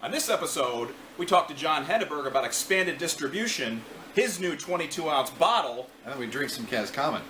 On this episode, we talked to John Henneberg about expanded distribution, his new 22-ounce bottle, and then we drink some Cazenovia Common.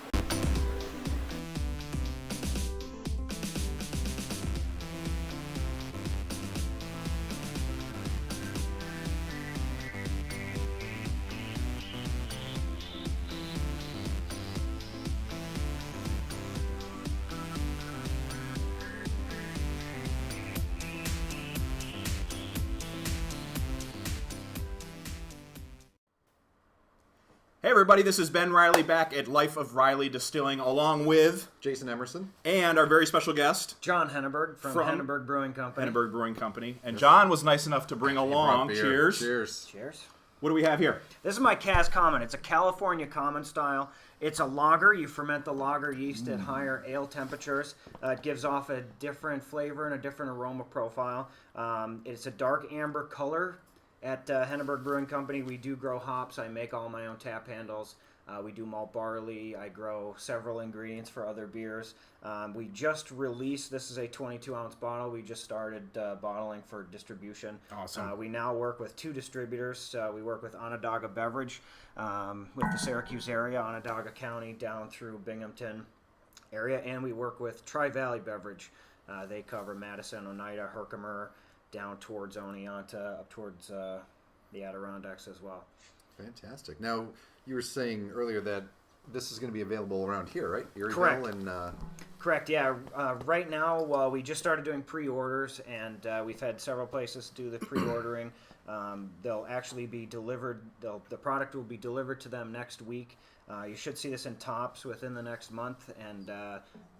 Hey everybody, this is Ben Reilley back at Life of Reilley Distilling, along with Jason Emerson and our very special guest, John Henneberg from Henneberg Brewing Company. Henneberg Brewing Company. And John was nice enough to bring along. Cheers. Cheers. Cheers. What do we have here? This is my Cazenovia Common. It's a California common style. It's a lager. You ferment the lager yeast at higher ale temperatures. It gives off a different flavor and a different aroma profile. It's a dark amber color. At Henneberg Brewing Company, we do grow hops. I make all my own tap handles. We do malt barley. I grow several ingredients for other beers. We just released, this is a 22-ounce bottle. We just started bottling for distribution. Awesome. We now work with two distributors. We work with Onondaga Beverage with the Syracuse area, Onondaga County, down through Binghamton area. And we work with Tri-Valley Beverage. They cover Madison, Oneida, Herkimer, down towards Oneonta, up towards the Adirondacks as well. Fantastic. Now, you were saying earlier that this is going to be available around here, right? Correct. And Correct, yeah. Right now, we just started doing pre-orders, and we've had several places do the pre-ordering. They'll actually be delivered. The product will be delivered to them next week. You should see this in Tops within the next month, and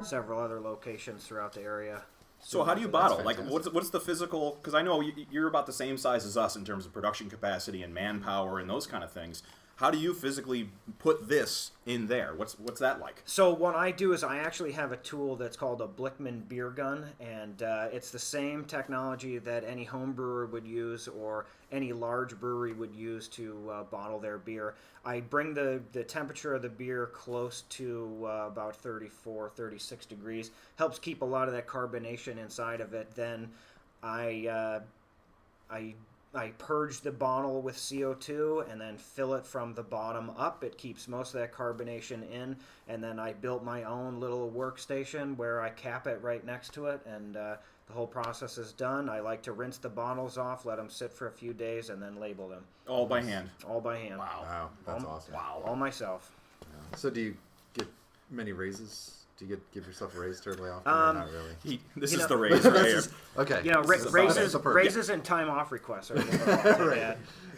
several other locations throughout the area. So how do you bottle? Like, what's the physical? Because I know you're about the same size as us in terms of production capacity and manpower and those kind of things. How do you physically put this in there? What's that like? So what I do is I actually have a tool that's called a Blickman beer gun, and it's the same technology that any home brewer would use or any large brewery would use to bottle their beer. I bring the temperature of the beer close to about 34, 36 degrees. Helps keep a lot of that carbonation inside of it. Then I purge the bottle with CO2 and then fill it from the bottom up. It keeps most of that carbonation in. And then I built my own little workstation where I cap it right next to it. And the whole process is done. I like to rinse the bottles off, let them sit for a few days, and then label them. All by hand? All by hand. Wow, that's awesome. Wow. All myself. Yeah. So do you get many raises? Do you give yourself a raise terribly often? Or not really. This is the raise right here. Okay. You know, raises and time off requests are right.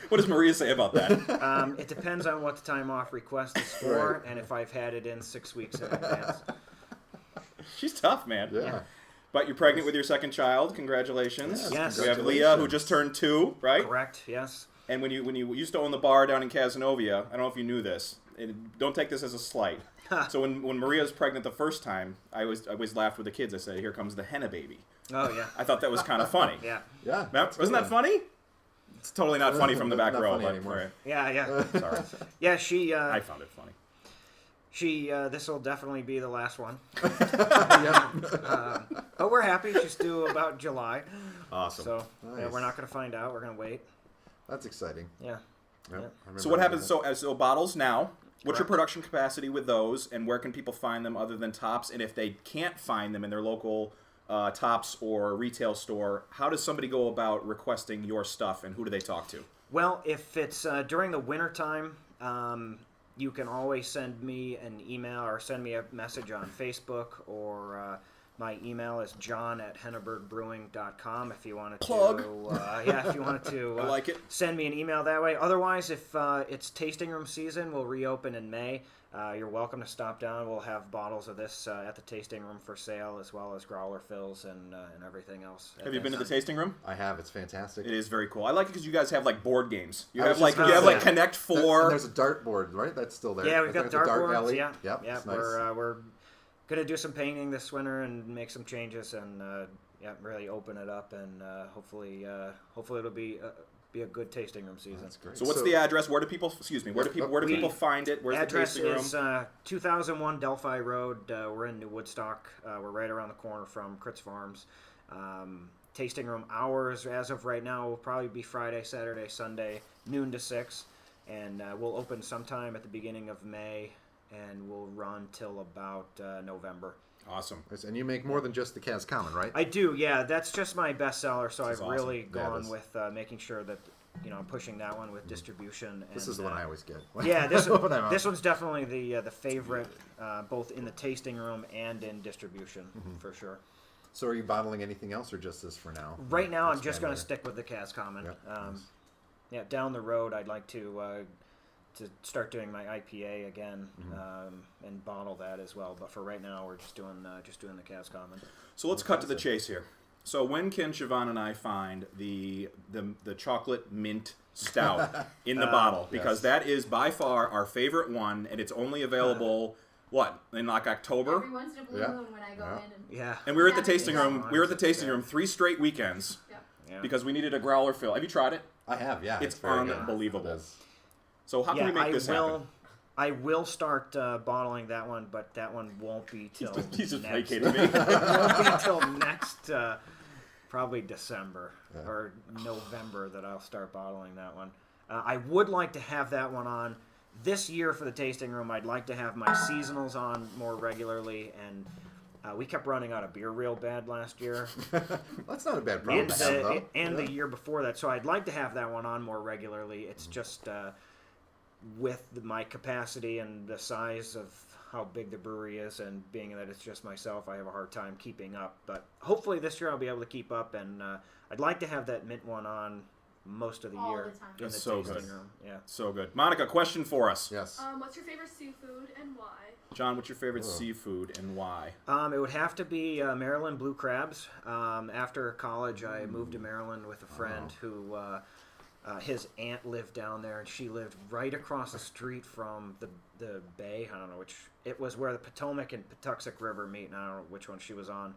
What does Maria say about that? It depends on what the time off request is for, Right. and if I've had it in 6 weeks in advance. She's tough, man. Yeah. But you're pregnant with your second child. Congratulations. Yes. We have Leah, who just turned 2, right? Correct. Yes. And when you used to own the bar down in Cazenovia, I don't know if you knew this. Don't take this as a slight. So when Maria was pregnant the first time, I always laughed with the kids. I said, "Here comes the henna baby." Oh yeah. I thought that was kind of funny. Yeah. Yeah. Wasn't that funny? It's totally not funny from the back row. Funny anymore. Yeah. Sorry. Yeah. She. I found it funny. This will definitely be the last one. Yeah. But we're happy. She's due about July. Awesome. So yeah, Nice. we're not going to find out. We're going to wait. That's exciting. Yeah. Yep. So what happens? So bottles now. What's your Correct. production capacity with those, and where can people find them other than Tops? And if they can't find them in their local Tops or retail store, how does somebody go about requesting your stuff, and who do they talk to? Well, if it's during the wintertime, you can always send me an email or send me a message on Facebook, or my email is john@hennebergbrewing.com if you wanted Plug. to if you wanted to I like it. send me an email that way. Otherwise, if it's tasting room season, we'll reopen in May. You're welcome to stop down. We'll have bottles of this at the tasting room for sale, as well as growler fills and everything else. Have you been to the tasting room? I have. It's fantastic. It is very cool. I like it because you guys have like board games. You I have was like just you gonna have say. like Connect Four. And there's a dartboard, right? That's still there. Yeah, we've I got think it's a dart dartboards. alley. Yeah, Yep. yeah. It's nice. We're gonna do some painting this winter and make some changes and really open it up and hopefully it'll be a good tasting room season. That's great. So what's the address? Where do people? Excuse me. Where do people find it? Where's Address the tasting room? is 2001 Delphi Road. We're in New Woodstock. We're right around the corner from Critz Farms. tasting room hours, as of right now, will probably be Friday, Saturday, Sunday, noon to 6. And we'll open sometime at the beginning of May, and we'll run till about November. Awesome. And you make more than just the Caz Common, right? I do, yeah. That's just my bestseller, so This is I've awesome. really Yeah, it gone is. with making sure that I'm pushing that one with distribution. This and, is the one I always get. Yeah, this When I'm out. this one's definitely the favorite, both in the tasting room and in distribution, for sure. So are you bottling anything else or just this for now? Right now, I'm just Expand going to there. stick with the Caz Common. Yep, nice. Yeah, down the road, I'd like to start doing my IPA again and bottle that as well. But for right now, we're just doing the Caz Common. So let's cut to the chase here. So when can Siobhan and I find the chocolate mint stout in the bottle? Because that is by far our favorite one, and it's only available in like October. Every once in a blue moon when I go in. And, Yeah. And we were at the Yeah. tasting room. We were at the tasting room 3 straight weekends Yeah. because we needed a growler fill. Have you tried it? I have, yeah. It's very good. unbelievable. It is. So how can we make this happen? I will start bottling that one, but that one won't be till He's just next, vacating me. won't be till next probably December or November that I'll start bottling that one. I would like to have that one on this year for the tasting room. I'd like to have my seasonals on more regularly, and we kept running out of beer real bad last year. That's not a bad problem and to have, though. the year before that. So I'd like to have that one on more regularly. It's just with my capacity and the size of how big the brewery is, and being that it's just myself, I have a hard time keeping up. But hopefully this year I'll be able to keep up, and I'd like to have that mint one on most of the All year the time. in That's the so tasting good. room. Yeah. So good. Monica, question for us. Yes. What's your favorite seafood and why? John, what's your favorite Whoa. seafood and why? It would have to be Maryland blue crabs. After college, I moved to Maryland with a friend who his aunt lived down there, and she lived right across the street from the bay. I don't know which. It was where the Potomac and Patuxent River meet, and I don't know which one she was on.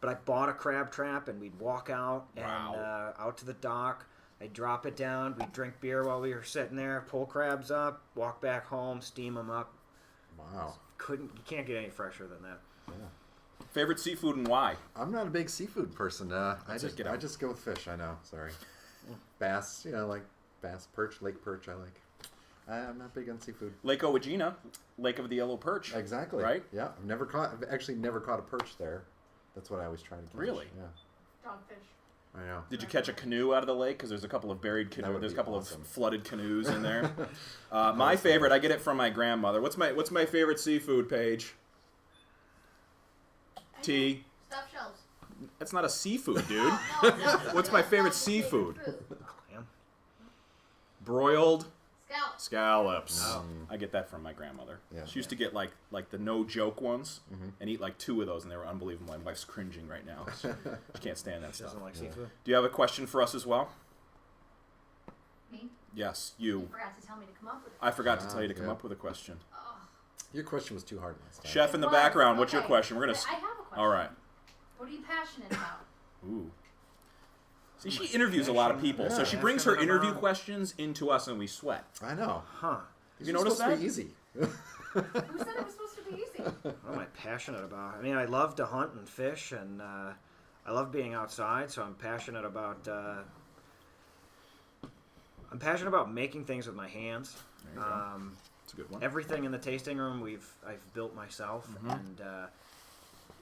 But I bought a crab trap, and we'd walk out and out to the dock. I'd drop it down. We'd drink beer while we were sitting there, pull crabs up, walk back home, steam them up. Wow. You can't get any fresher than that. Favorite seafood and why? I'm not a big seafood person. I get out. just go with fish. I know. Sorry. Bass, like bass, perch, lake perch. I like. I'm not big on seafood. Lake Owagina, Lake of the Yellow Perch. Exactly. Right? Yeah. I've actually never caught a perch there. That's what I always try to catch. Really? Yeah. Dogfish. I know. Did you catch a canoe out of the lake? Because there's a couple of buried That canoes. would There's a be couple awesome. of flooded canoes in there. My favorite, I get it from my grandmother. What's my favorite seafood, Paige? T. Stuffed shells. That's not a seafood, dude. No, it's not. What's my It's favorite not seafood? food. Clam. Broiled Scallops. scallops. Oh. I get that from my grandmother. Yeah. She used to get like the no joke ones and eat like 2 of those, and they were unbelievable. My wife's cringing right now. She can't stand that stuff. Doesn't like seafood. Do you have a question for us as well? Me? Yes, You you. forgot to tell me to come up with it. I forgot to tell you to come yeah. up with a question. Oh. Your question was too hard last time. Chef in the It was. background, what's your Okay. question? We're gonna. I have a question. All right. What are you passionate about? Ooh. See, she interviews a lot of people, so Yeah. she brings her Passionate interview about- questions into us, and we sweat. I know. Huh. These You are notice supposed that? to be easy. Who said it was supposed to be easy? What am I passionate about? I mean, I love to hunt and fish, and I love being outside. So I'm passionate about. I'm passionate about making things with my hands. There you go. It's a good one. Everything in the tasting room I've built myself, and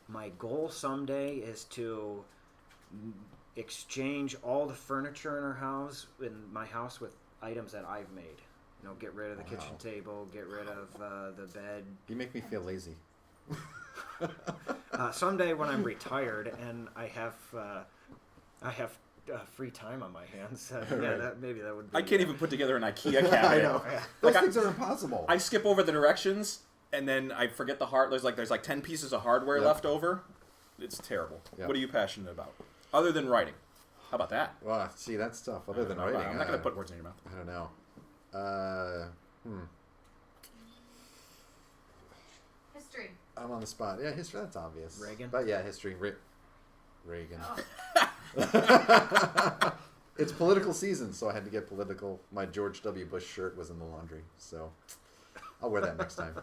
my goal someday is to exchange all the furniture in my house with items that I've made. Get rid of the kitchen table, get rid of the bed. You make me feel lazy. Someday when I'm retired and I have free time on my hands, Right. maybe that would be. I can't even put together an IKEA cabinet. I know. Yeah. Those Like, things are impossible. I skip over the directions, and then I forget the there's like 10 pieces of hardware Yep. left over. It's terrible. Yep. What are you passionate about? Other than writing. How about that? Well, see, that's tough. Other than I don't know. writing, I'm not going to put words in your mouth. I don't know. History. I'm on the spot. Yeah, history. That's obvious. Reagan? But yeah, history. Reagan. Oh. It's political season, so I had to get political. My George W. Bush shirt was in the laundry, so I'll wear that next time.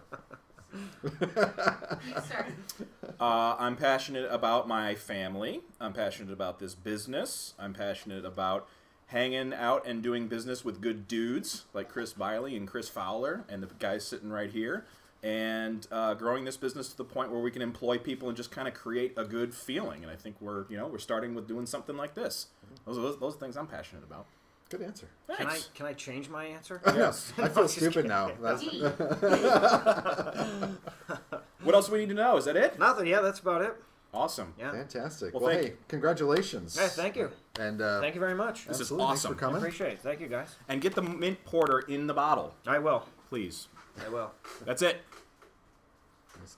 You start. I'm passionate about my family. I'm passionate about this business. I'm passionate about hanging out and doing business with good dudes like Chris Biley and Chris Fowler and the guys sitting right here, and growing this business to the point where we can employ people and just kind of create a good feeling. And I think we're starting with doing something like this. Those are things I'm passionate about. Good answer. Thanks. Can I change my answer? Yes. I feel just stupid kidding. now. That's, D. What else do we need to know? Is that it? Nothing. Yeah, that's about it. Awesome. Yeah. fantastic. Well, Well, thank hey, you. congratulations. Hey, thank you. And Thank you very much. This is absolutely. Thanks awesome. for coming. Appreciate it. Thank you, guys. And get the mint porter in the bottle, I will. please. I will. That's it.